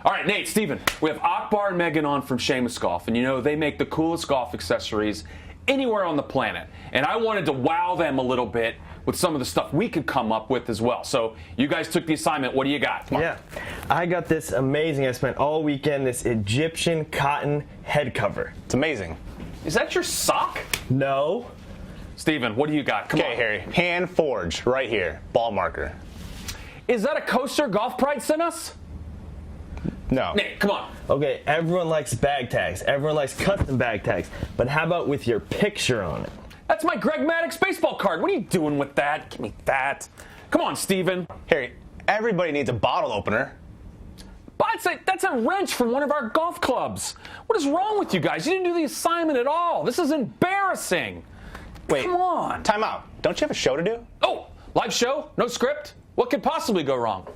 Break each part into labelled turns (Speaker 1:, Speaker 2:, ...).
Speaker 1: All right, Nate, Steven, we have Akbar and Megan on from Seamus Golf, and you know they make the coolest golf accessories anywhere on the planet. And I wanted to wow them a little bit with some of the stuff we could come up with as well. So you guys took the assignment. What do you got?
Speaker 2: Yeah, I got this amazing. I spent all weekend this Egyptian cotton head cover.
Speaker 3: It's amazing.
Speaker 1: Is that your sock?
Speaker 2: No.
Speaker 1: Steven, what do you got? Come on.
Speaker 3: Okay, Harry. Hand forged right here. Ball marker.
Speaker 1: Is that a coaster Golf Pride sent us?
Speaker 3: No.
Speaker 1: Nate, come on.
Speaker 2: Okay, everyone likes bag tags. Everyone likes custom bag tags. But how about with your picture on it?
Speaker 1: That's my Greg Maddux baseball card. What are you doing with that? Give me that. Come on, Steven.
Speaker 3: Harry, everybody needs a bottle opener.
Speaker 1: But that's a wrench from one of our golf clubs. What is wrong with you guys? You didn't do the assignment at all. This is embarrassing.
Speaker 3: Wait.
Speaker 1: Come on.
Speaker 3: Time out. Don't you have a show to do?
Speaker 1: Oh, live show? No script? What could possibly go wrong?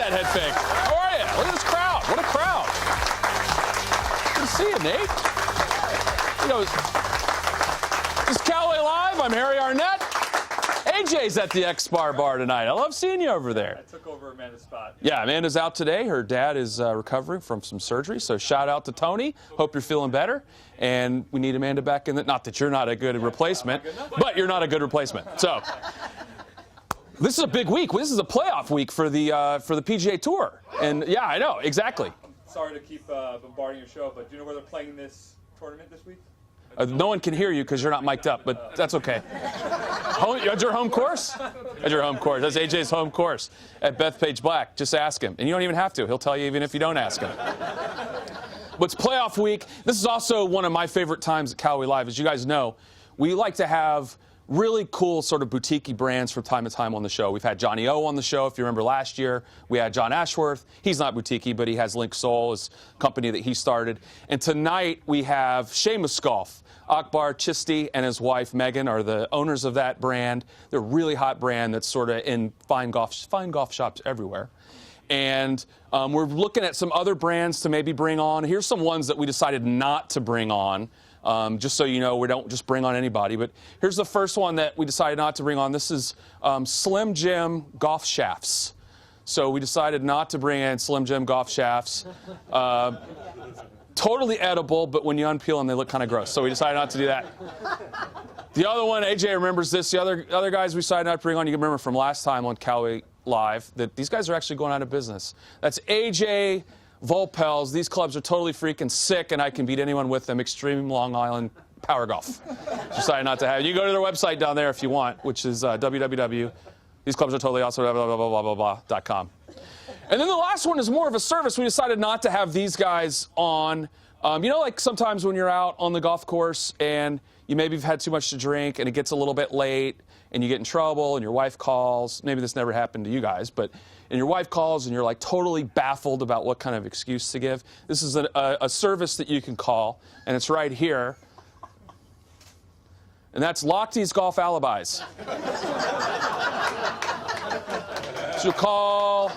Speaker 1: Head fake. How are you? Look at this crowd. What a crowd. Good to see you, Nate. You know, this is Callaway Live. I'm Harry Arnett. AJ's at the Akbar bar tonight. I love seeing you over there.
Speaker 4: I took over Amanda's spot.
Speaker 1: Yeah, Amanda's out today. Her dad is recovering from some surgery, so shout out to Tony. Hope you're feeling better. And we need Amanda back in the... Not that you're not a good replacement, but you're not a good replacement. So... This is a big week. This is a playoff week for the PGA Tour. And yeah, I know, exactly.
Speaker 4: Sorry to keep bombarding your show, but do you know where they're playing this tournament this week?
Speaker 1: No one can hear you because you're not mic'd up, but that's okay. At your home course? At your home course. That's AJ's home course at Bethpage Black. Just ask him. And you don't even have to. He'll tell you even if you don't ask him. But it's playoff week. This is also one of my favorite times at Callaway Live. As you guys know, we like to have really cool sort of boutique-y brands from time to time on the show. We've had Johnny O on the show. If you remember last year, we had John Ashworth. He's not boutique-y, but he has Link Soul, his company that he started. And tonight we have Seamus Golf. Akbar Chisti and his wife Megan are the owners of that brand. They're a really hot brand that's sort of in fine golf shops everywhere. And we're looking at some other brands to maybe bring on. Here's some ones that we decided not to bring on. Just so you know, we don't just bring on anybody. But here's the first one that we decided not to bring on. This is Slim Jim golf shafts. So we decided not to bring in Slim Jim golf shafts. Totally edible, but when you unpeel them, they look kind of gross. So we decided not to do that. The other one, AJ remembers this. The other guys we decided not to bring on, you can remember from last time on Callaway Live, that these guys are actually going out of business. That's AJ Volpels. These clubs are totally freaking sick, and I can beat anyone with them. Extreme Long Island Power Golf. Decided not to have it. You can go to their website down there if you want, which is www. These clubs are totally awesome, blah, blah, blah, blah, blah, blah, .com. And then the last one is more of a service. We decided not to have these guys on. You know, like sometimes when you're out on the golf course and you maybe have had too much to drink and it gets a little bit late and you get in trouble and your wife calls. Maybe this never happened to you guys, and your wife calls and you're like totally baffled about what kind of excuse to give. This is a service that you can call, and it's right here. And that's Lochtey's Golf Alibis. So you call.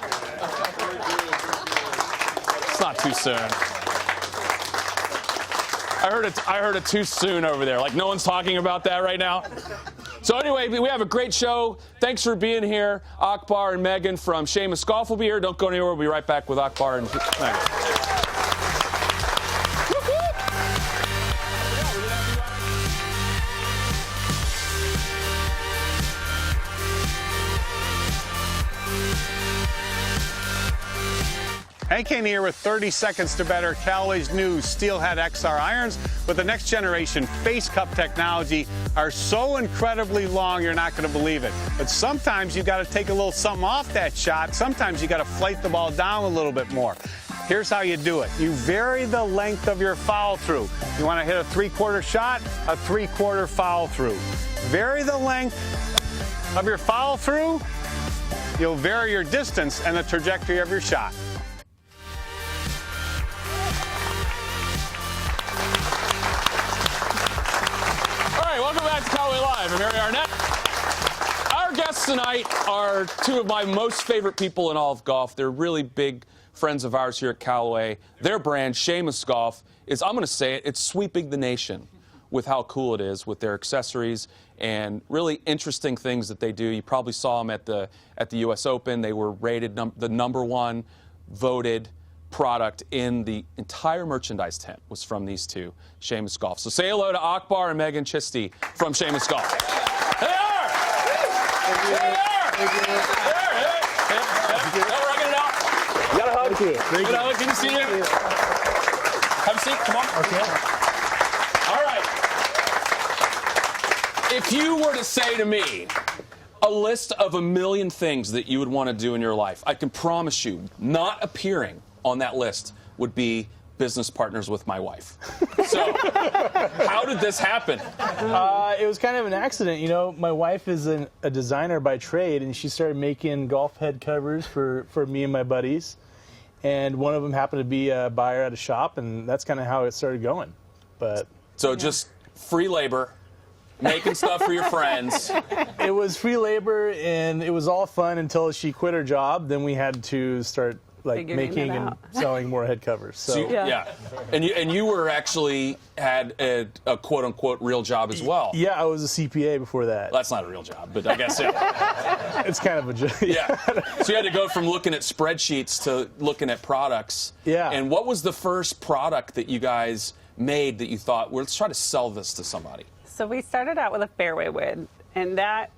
Speaker 1: It's not too soon. I heard it too soon over there. Like no one's talking about that right now. So anyway, we have a great show. Thanks for being here. Akbar and Megan from Seamus Golf will be here. Don't go anywhere. We'll be right back with Akbar and Megan.
Speaker 5: Hank Kane here with 30 seconds to better. Callaway's new Steelhead XR irons with the next generation face cup technology are so incredibly long you're not going to believe it. But sometimes you got to take a little something off that shot. Sometimes you got to flight the ball down a little bit more. Here's how you do it. You vary the length of your follow through. You want to hit a 3/4 shot, a 3/4 follow through. Vary the length of your follow through. You'll vary your distance and the trajectory of your shot.
Speaker 1: Welcome back. Live. I'm Mary Arnett. Our guests tonight are two of my most favorite people in all of golf. They're really big friends of ours here at Callaway. Their brand, Seamus Golf, is, I'm going to say it, it's sweeping the nation with how cool it is with their accessories and really interesting things that they do. You probably saw them at the U.S. Open. They were rated the #1 voted product in the entire merchandise tent was from these two, Seamus Golf. So say hello to Akbar and Megan Chisti from Seamus Golf. There they are! There they are! They're working it out.
Speaker 2: You got a hug.
Speaker 1: Good to see you. Have a seat. Come on.
Speaker 2: Okay.
Speaker 1: All right. If you were to say to me a list of 1 million things that you would want to do in your life, I can promise you, not appearing on that list would be business partners with my wife. So, how did this happen?
Speaker 6: It was kind of an accident. You know, my wife is a designer by trade, and she started making golf head covers for me and my buddies. And one of them happened to be a buyer at a shop, and that's kind of how it started going. But
Speaker 1: So just free labor, making stuff for your friends.
Speaker 6: it was free labor, and it was all fun until she quit her job. Then we had to start
Speaker 7: Figuring
Speaker 6: making
Speaker 7: it
Speaker 6: and
Speaker 7: out.
Speaker 6: selling more head covers. So
Speaker 1: Yeah. And you were actually had a quote unquote real job as well.
Speaker 6: yeah, I was a CPA before that.
Speaker 1: That's not a real job, but I guess yeah.
Speaker 6: It's kind of a job.
Speaker 1: Yeah. So you had to go from looking at spreadsheets to looking at products.
Speaker 6: Yeah.
Speaker 1: And what was the first product that you guys made that you thought, well, let's try to sell this to somebody?
Speaker 7: So we started out with a fairway wood, and that,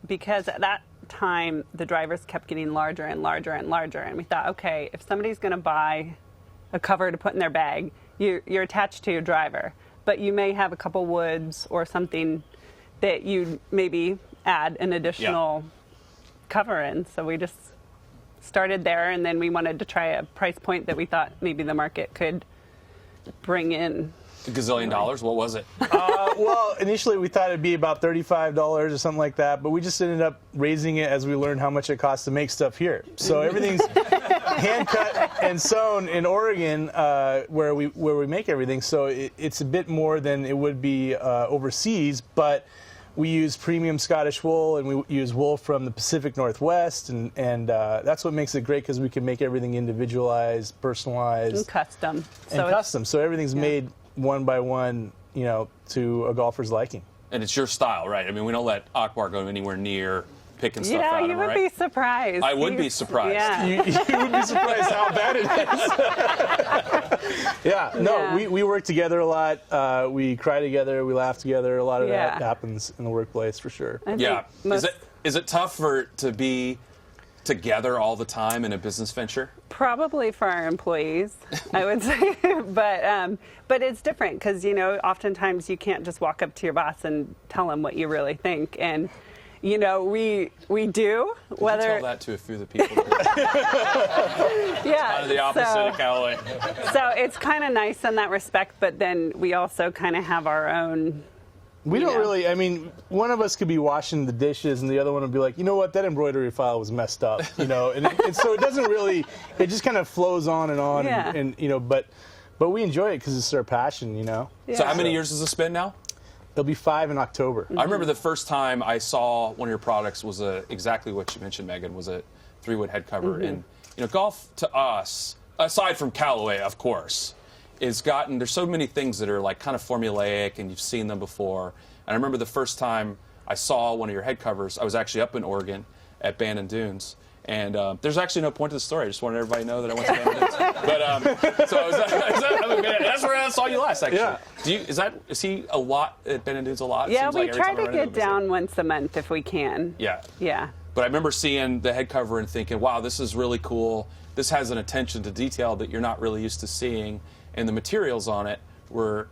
Speaker 7: because at that time the drivers kept getting larger and larger and larger, and we thought, okay, if somebody's going to buy a cover to put in their bag, you're attached to your driver, but you may have a couple woods or something that you maybe add an additional cover in. So we just started there, and then we wanted to try a price point that we thought maybe the market could bring in.
Speaker 1: $1 gazillion? What was it?
Speaker 6: Well, initially we thought it'd be about $35 or something like that, but we just ended up raising it as we learned how much it costs to make stuff here. So everything's hand cut and sewn in Oregon, where we make everything. So it's a bit more than it would be overseas, but we use premium Scottish wool, and we use wool from the Pacific Northwest, and that's what makes it great, because we can make everything individualized, personalized,
Speaker 7: And custom.
Speaker 6: and custom. So everything's made one by one, you know, to a golfer's liking.
Speaker 1: And it's your style, right? I mean, we don't let Akbar go anywhere near picking stuff out of
Speaker 7: You
Speaker 1: him,
Speaker 7: would
Speaker 1: right?
Speaker 7: be surprised.
Speaker 1: I would be surprised.
Speaker 7: Yeah.
Speaker 6: You would be surprised how bad it is.
Speaker 7: Yeah.
Speaker 6: We work together a lot. We cry together. We laugh together. A lot of
Speaker 7: Yeah.
Speaker 6: that happens in the workplace for sure.
Speaker 7: I think
Speaker 1: Yeah.
Speaker 7: most-
Speaker 1: Is it tough to be together all the time in a business venture?
Speaker 7: Probably for our employees, I would say, but it's different, because oftentimes you can't just walk up to your boss and tell them what you really think, and we do.
Speaker 1: Whether you tell that to a few of the people.
Speaker 7: Yeah,
Speaker 1: Kind of the opposite of Callaway.
Speaker 7: So it's kind of nice in that respect, but then we also kind of have our own.
Speaker 6: We don't
Speaker 7: Yeah.
Speaker 6: really, I mean, one of us could be washing the dishes and the other one would be like, you know what, that embroidery file was messed up, and so it doesn't really, it just kind of flows on,
Speaker 7: Yeah.
Speaker 6: and but we enjoy it because it's our passion,
Speaker 7: Yeah.
Speaker 1: So how many years has this been now?
Speaker 6: It'll be 5 in October.
Speaker 1: I remember the first time I saw one of your products was exactly what you mentioned, Megan, was a 3-wood head cover.
Speaker 7: Mm-hmm.
Speaker 1: And golf to us, aside from Callaway, of course, there's so many things that are like kind of formulaic, and you've seen them before. And I remember the first time I saw one of your head covers, I was actually up in Oregon at Bandon Dunes. And there's actually no point to the story. I just wanted everybody to know that I went to Bandon Dunes. But that's where I saw you last, actually.
Speaker 6: Yeah.
Speaker 1: Is he a lot at Bandon Dunes a lot? It
Speaker 7: Yeah,
Speaker 1: seems
Speaker 7: we
Speaker 1: like every
Speaker 7: try
Speaker 1: time I
Speaker 7: to
Speaker 1: run into
Speaker 7: get
Speaker 1: him,
Speaker 7: down once a month if we can.
Speaker 1: Yeah.
Speaker 7: Yeah.
Speaker 1: But I remember seeing the head cover and thinking, wow, this is really cool. This has an attention to detail that you're not really used to seeing. And the materials on it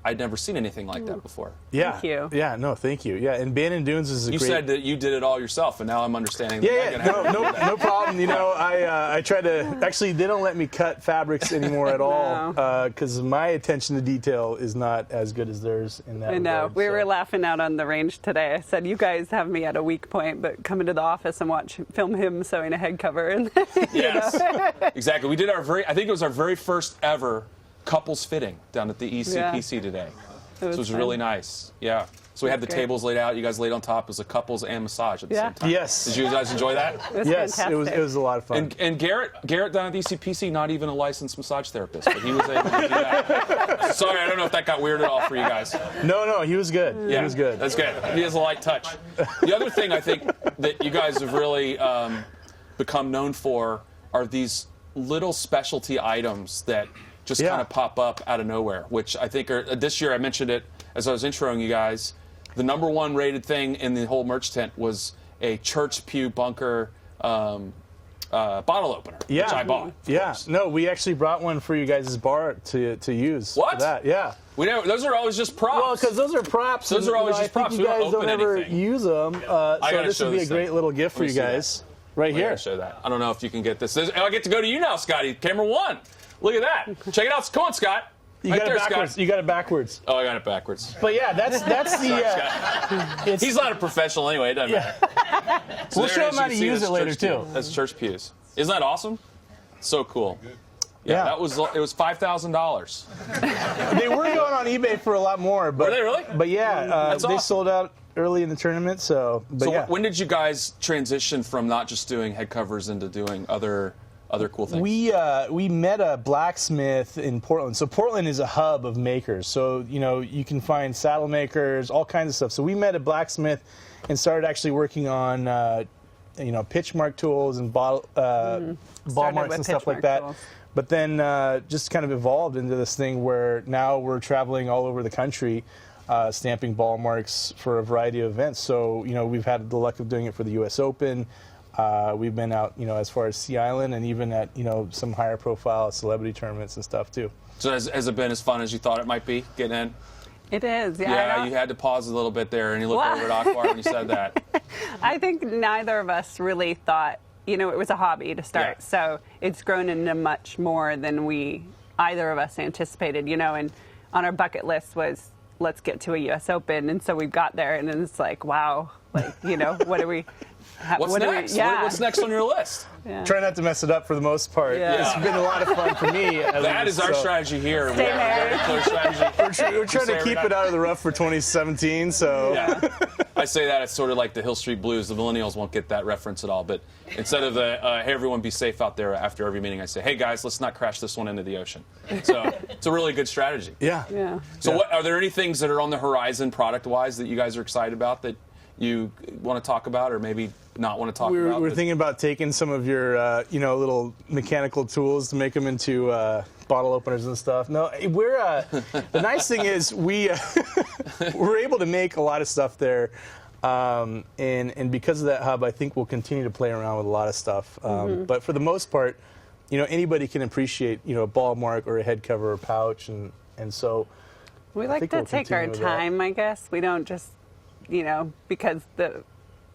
Speaker 1: I'd never seen anything like that before.
Speaker 6: Yeah.
Speaker 7: Thank you.
Speaker 6: Yeah, no, thank you. Yeah, and Bandon Dunes is a
Speaker 1: You
Speaker 6: great...
Speaker 1: said that you did it all yourself, and now I'm understanding that Megan had to do that.
Speaker 6: No problem. I try to, actually, they don't let me cut fabrics anymore at all, because my attention to detail is not as good as theirs in that
Speaker 7: I know.
Speaker 6: regard,
Speaker 7: We
Speaker 6: so.
Speaker 7: were laughing out on the range today. I said, you guys have me at a weak point, but come into the office and film him sewing a head cover. And
Speaker 1: Yes, exactly. We did I think it was our very first ever couples fitting down at the ECPC today. So it was
Speaker 7: fun.
Speaker 1: really nice. Yeah. So we had the
Speaker 7: Great.
Speaker 1: tables laid out. You guys laid on top. It was a couples and massage at the same time.
Speaker 6: Yes.
Speaker 1: Did you guys enjoy that?
Speaker 7: It was
Speaker 6: Yes,
Speaker 7: fantastic.
Speaker 6: it was a lot of fun.
Speaker 1: And Garrett down at ECPC, not even a licensed massage therapist, but he was able to do that. Sorry, I don't know if that got weird at all for you guys.
Speaker 6: No, he was good.
Speaker 1: Yeah,
Speaker 6: He was good.
Speaker 1: That's good. He has a light touch. The other thing I think that you guys have really become known for are these little specialty items that just kind of pop up out of nowhere, which I think are, this year I mentioned it as I was introing you guys, the #1 rated thing in the whole merch tent was a church pew bunker bottle opener, which I bought.
Speaker 6: Yeah. No, we actually brought one for you guys' bar to use.
Speaker 1: What?
Speaker 6: For that. Yeah.
Speaker 1: We never, those are always just props.
Speaker 6: Well, because those are props.
Speaker 1: Those are always just props.
Speaker 6: I
Speaker 1: We
Speaker 6: think you
Speaker 1: don't
Speaker 6: guys
Speaker 1: open
Speaker 6: don't ever
Speaker 1: anything.
Speaker 6: use them. So
Speaker 1: gotta
Speaker 6: this
Speaker 1: show
Speaker 6: would be a
Speaker 1: this
Speaker 6: great
Speaker 1: thing.
Speaker 6: little gift for
Speaker 1: Let me
Speaker 6: you
Speaker 1: see
Speaker 6: guys. Right
Speaker 1: Here.
Speaker 6: here.
Speaker 1: Show that. I don't know if you can get this. I get to go to you now, Scotty. Camera 1. Look at that. Check it out. Come on, Scott.
Speaker 6: You
Speaker 1: Right
Speaker 6: got
Speaker 1: there,
Speaker 6: it backwards.
Speaker 1: Scott.
Speaker 6: You got it backwards.
Speaker 1: Oh, I got it backwards.
Speaker 6: But yeah, that's the.
Speaker 1: He's not a professional anyway. It doesn't matter. So
Speaker 6: We'll
Speaker 1: there
Speaker 6: show
Speaker 1: it is.
Speaker 6: him how
Speaker 1: You
Speaker 6: to
Speaker 1: can see
Speaker 6: use
Speaker 1: that's
Speaker 6: it later
Speaker 1: church pew.
Speaker 6: too.
Speaker 1: That's church pews. Isn't that awesome? So cool.
Speaker 6: Yeah.
Speaker 1: That was it. Was $5,000.
Speaker 6: They were going on eBay for a lot more. But,
Speaker 1: Were they really?
Speaker 6: But yeah,
Speaker 1: That's
Speaker 6: they
Speaker 1: awesome.
Speaker 6: sold out early in the tournament. So, but
Speaker 1: So
Speaker 6: yeah.
Speaker 1: when did you guys transition from not just doing head covers into doing other cool things?
Speaker 6: We met a blacksmith in Portland. So Portland is a hub of makers. So you can find saddle makers, all kinds of stuff. So we met a blacksmith and started actually working on pitch mark tools and ball marks and stuff like that.
Speaker 7: Tools.
Speaker 6: But then just kind of evolved into this thing where now we're traveling all over the country, stamping ball marks for a variety of events. So we've had the luck of doing it for the U.S. Open. We've been out, as far as Sea Island and even at, some higher profile celebrity tournaments and stuff too.
Speaker 1: So has it been as fun as you thought it might be getting in?
Speaker 7: It is. Yeah,
Speaker 1: Yeah, you had to pause a little bit there and you looked over at Akbar when you said that.
Speaker 7: I think neither of us really thought, it was a hobby to start.
Speaker 1: Yeah.
Speaker 7: So it's grown into much more than either of us anticipated, and on our bucket list was, let's get to a U.S. Open. And so we got there and then it's like, wow, what do we...
Speaker 1: What's next? What's next on your list?
Speaker 7: Yeah.
Speaker 6: Try not to mess it up for the most part.
Speaker 7: Yeah.
Speaker 6: It's been a lot of fun for me.
Speaker 1: That is our strategy here.
Speaker 7: Stay
Speaker 1: We have a very
Speaker 7: married.
Speaker 1: clear strategy.
Speaker 6: We're trying to keep it out of the rough for 2017, so...
Speaker 1: Yeah. I say that it's sort of like the Hill Street Blues. The millennials won't get that reference at all. But instead of the, hey, everyone be safe out there after every meeting, I say, hey, guys, let's not crash this one into the ocean. So it's a really good strategy.
Speaker 6: Yeah.
Speaker 7: Yeah.
Speaker 1: So are there any things that are on the horizon product-wise that you guys are excited about that you want to talk about or maybe not want to talk about?
Speaker 6: We're thinking about taking some of your, little mechanical tools to make them into bottle openers and stuff. No, we're the nice thing is we're able to make a lot of stuff there, and because of that hub, I think we'll continue to play around with a lot of stuff. But for the most part, anybody can appreciate a ball mark or a head cover or pouch, and so
Speaker 7: We like
Speaker 6: think
Speaker 7: to
Speaker 6: we'll
Speaker 7: take our
Speaker 6: continue with that.
Speaker 7: time, I guess. We don't just, because the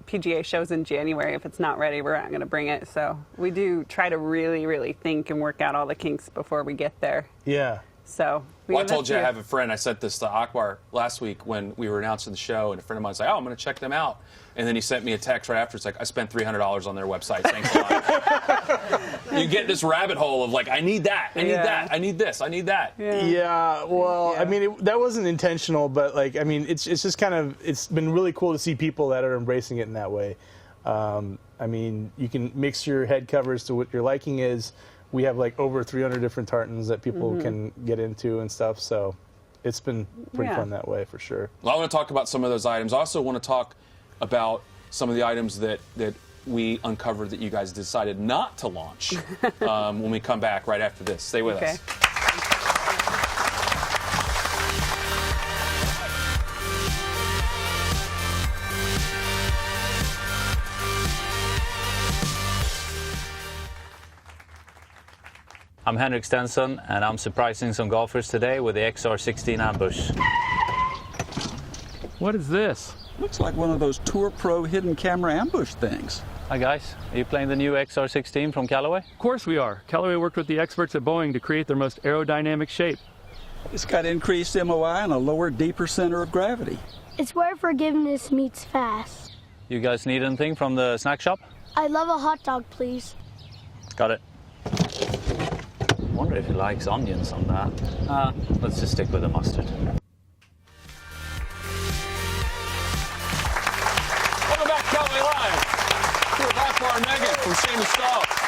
Speaker 7: PGA show's in January. If it's not ready, we're not going to bring it. So we do try to really, really think and work out all the kinks before we get there.
Speaker 6: yeah.
Speaker 7: So
Speaker 1: Well, I told you I have a friend. I sent this to Akbar last week when we were announcing the show, and a friend of mine was like, oh, I'm going to check them out. And then he sent me a text right after. It's like, I spent $300 on their website. Thanks a lot. You get this rabbit hole of like, I need that. I need that. I need this. I need that.
Speaker 6: Yeah, well,
Speaker 7: Yeah.
Speaker 6: I mean, that wasn't intentional, but it's just kind of, it's been really cool to see people that are embracing it in that way. I mean, you can mix your head covers to what your liking is. We have over 300 different tartans that people can get into and stuff, so it's been pretty fun that way for sure.
Speaker 1: Well, I want to talk about some of those items. I also want to talk about some of the items that we uncovered that you guys decided not to launch when we come back right after this. Stay with us.
Speaker 8: I'm Henrik Stenson, and I'm surprising some golfers today with the XR16 ambush.
Speaker 9: What is this?
Speaker 10: Looks like one of those Tour Pro hidden camera ambush things.
Speaker 8: Hi guys, are you playing the new XR16 from Callaway?
Speaker 9: Of course we are. Callaway worked with the experts at Boeing to create their most aerodynamic shape.
Speaker 10: It's got increased MOI and a lower, deeper center of gravity.
Speaker 11: It's where forgiveness meets fast.
Speaker 8: You guys need anything from the snack shop?
Speaker 11: I'd love a hot dog, please.
Speaker 8: Got it. Wonder if he likes onions on that. Let's just stick with the mustard.
Speaker 1: Akbar and Megan from Seamus Golf.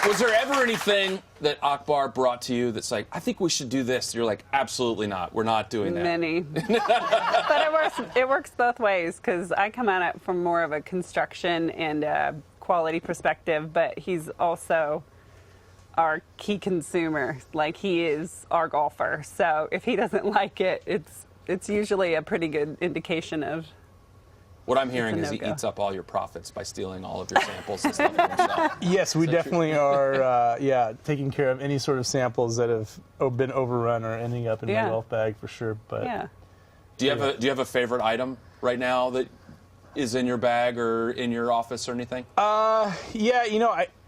Speaker 1: Was there ever anything that Akbar brought to you that's like, I think we should do this? You're like, absolutely not. We're not doing that.
Speaker 7: Many. But it works both ways, because I come at it from more of a construction and quality perspective, but he's also our key consumer. Like, he is our golfer. So if he doesn't like it, it's usually a pretty good indication of.
Speaker 1: What I'm hearing is he eats up all your profits by stealing all of your samples and stuff for himself.
Speaker 6: Yes, we definitely are, taking care of any sort of samples that have been overrun or ending up in my golf bag for sure. But
Speaker 1: do you have a favorite item right now that is in your bag or in your office or anything?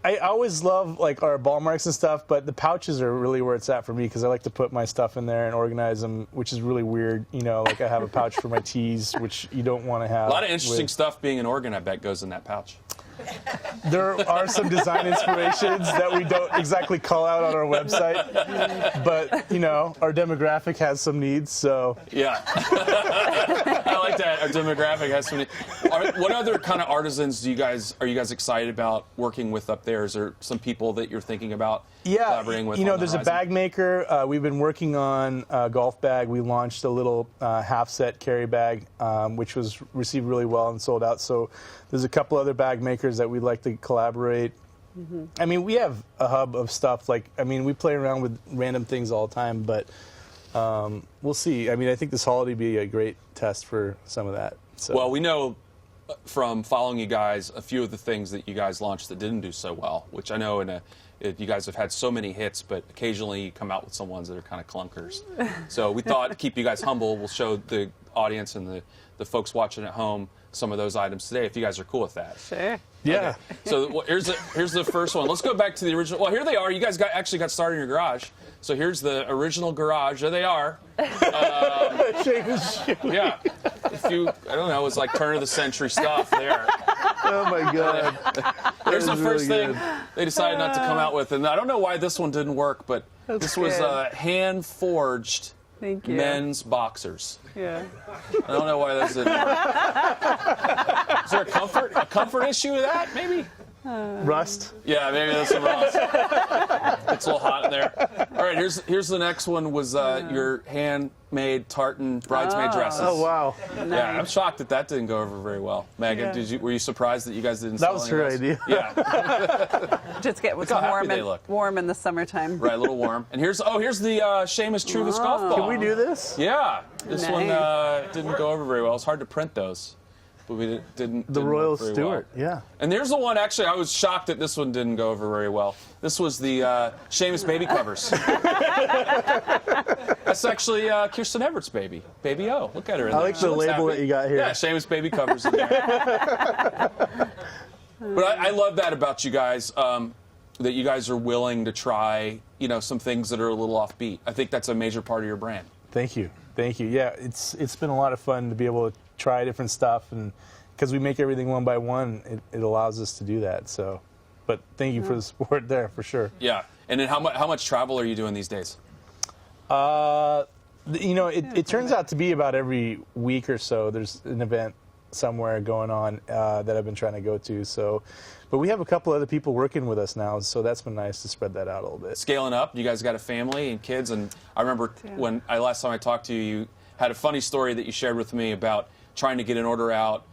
Speaker 6: I always love like our ball marks and stuff, but the pouches are really where it's at for me, because I like to put my stuff in there and organize them, which is really weird. Like I have a pouch for my tees, which you don't want to have.
Speaker 1: A lot of interesting stuff being an organ, I bet, goes in that pouch.
Speaker 6: There are some design inspirations that we don't exactly call out on our website, but our demographic has some needs, so.
Speaker 1: Yeah. I like that. Our demographic has some needs. What other kind of artisans are you guys excited about working with up there? Is there some people that you're thinking about collaborating with?
Speaker 6: There's a bag maker. We've been working on a golf bag. We launched a little half set carry bag, which was received really well and sold out. So there's a couple other bag makers that we'd like to collaborate. Mm-hmm. I mean, we have a hub of stuff. We play around with random things all the time, but we'll see. I mean, I think this holiday would be a great test for some of that. So.
Speaker 1: Well, we know from following you guys a few of the things that you guys launched that didn't do so well, which I know you guys have had so many hits, but occasionally you come out with some ones that are kind of clunkers. So we thought to keep you guys humble, we'll show the audience and the folks watching at home some of those items today, if you guys are cool with that.
Speaker 7: Sure.
Speaker 6: Yeah.
Speaker 1: Okay. So here's the first one. Let's go back to the original. Well, here they are. You guys actually got started in your garage. So here's the original garage. There they are. Yeah. I don't know, it was like turn of the century stuff there.
Speaker 6: Oh my God.
Speaker 1: Here's the first thing they decided not to come out with, and I don't know why this one didn't work, but this was hand forged men's boxers.
Speaker 7: Yeah.
Speaker 1: I don't know why those didn't work. Is there a comfort issue with that? Maybe.
Speaker 6: Rust?
Speaker 1: Yeah, maybe there's some rust. It's a little hot in there. All right, here's the next one. Was your handmade tartan bridesmaid dresses?
Speaker 6: Oh wow!
Speaker 1: Yeah, I'm shocked that didn't go over very well. Megan, were you surprised that you guys didn't? That
Speaker 6: was her idea.
Speaker 1: Yeah.
Speaker 7: Just get warm in the summertime.
Speaker 1: Right, a little warm. And here's the Seamus Truvis golf ball.
Speaker 6: Can we do this?
Speaker 1: Yeah, this one didn't go over very well. It's hard to print those. But we didn't.
Speaker 6: The Royal
Speaker 1: Stewart,
Speaker 6: well. Yeah.
Speaker 1: And there's the one. Actually, I was shocked that this one didn't go over very well. This was the Seamus baby covers. That's actually Kirsten Everett's baby, Baby O. Look at her. In
Speaker 6: I
Speaker 1: there.
Speaker 6: like the label that you got here.
Speaker 1: Yeah, Seamus baby covers in there. But I love that about you guys. That you guys are willing to try, some things that are a little offbeat. I think that's a major part of your brand.
Speaker 6: Thank you. Yeah, it's been a lot of fun to be able to try different stuff, and because we make everything one by one, it allows us to do that. So, but thank you for the support there for sure.
Speaker 1: Yeah, and then how much travel are you doing these days?
Speaker 6: It turns out to be about every week or so. There's an event somewhere going on that I've been trying to go to. So, but we have a couple other people working with us now, so that's been nice to spread that out a little bit.
Speaker 1: Scaling up, you guys got a family and kids, and I remember when last time I talked to you, you had a funny story that you shared with me about trying to get an order out.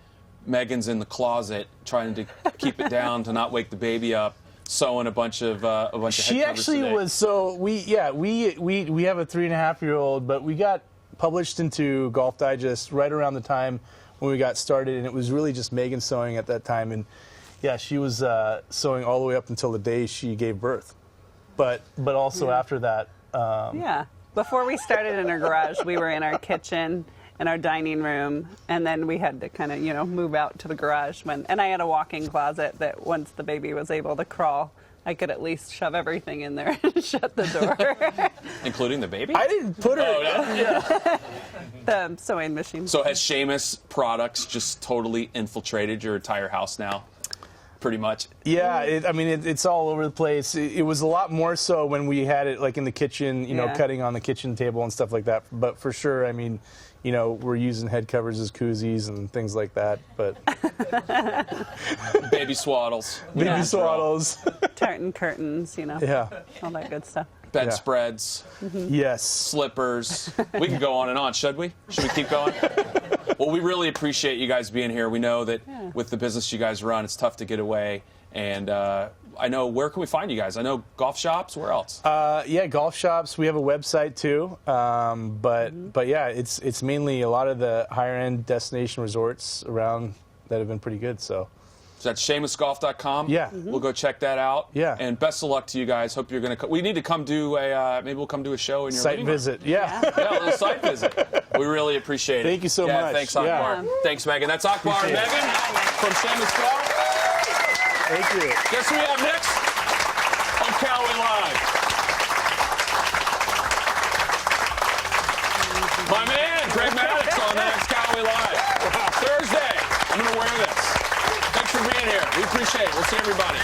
Speaker 1: Megan's in the closet trying to keep it down to not wake the baby up, sewing a bunch of
Speaker 6: She
Speaker 1: head covers
Speaker 6: actually
Speaker 1: today.
Speaker 6: was so we have a 3.5-year-old, but we got published into Golf Digest right around the time when we got started, and it was really just Megan sewing at that time, and yeah, she was sewing all the way up until the day she gave birth, but also after that.
Speaker 7: Before we started in our garage, we were in our kitchen and our dining room, and then we had to kind of, move out to the garage. And I had a walk-in closet that once the baby was able to crawl, I could at least shove everything in there and shut the door.
Speaker 1: Including the baby?
Speaker 6: I didn't put her.
Speaker 1: Oh, no?
Speaker 7: The sewing machine.
Speaker 1: So has Seamus products just totally infiltrated your entire house now? pretty much.
Speaker 6: Yeah, it's all over the place. It was a lot more so when we had it like in the kitchen, cutting on the kitchen table and stuff like that. But for sure, we're using head covers as koozies and things like that. But
Speaker 1: baby swaddles.
Speaker 6: Baby swaddles.
Speaker 7: Tartan curtains,
Speaker 6: Yeah.
Speaker 7: all that good stuff.
Speaker 1: Bedspreads.
Speaker 6: Yes.
Speaker 1: Slippers. We can go on and on, should we? Should we keep going? Well, we really appreciate you guys being here. We know that with the business you guys run, it's tough to get away. And I know, where can we find you guys? I know golf shops. Where else?
Speaker 6: Yeah, golf shops. We have a website too. But yeah, it's mainly a lot of the higher end destination resorts around that have been pretty good. So
Speaker 1: that's SeamusGolf.com.
Speaker 6: Yeah.
Speaker 1: We'll go check that out.
Speaker 6: Yeah.
Speaker 1: And best of luck to you guys. Hope you're going to. We need to come do maybe we'll come do a show in your
Speaker 6: site
Speaker 1: living room.
Speaker 6: visit. Yeah.
Speaker 1: Yeah, a little site visit. We really appreciate it.
Speaker 6: Thank you so much.
Speaker 1: Thanks, Akbar.
Speaker 6: Yeah.
Speaker 1: Thanks, Megan. That's Akbar and
Speaker 6: Appreciate
Speaker 1: Megan from Seamus Golf.
Speaker 6: Thank you.
Speaker 1: Guess who we have next on Callaway Live? My man, Greg Maddox on the next Callaway Live. Thursday. I'm going to wear this. Thanks for being here. We appreciate it. We'll see everybody.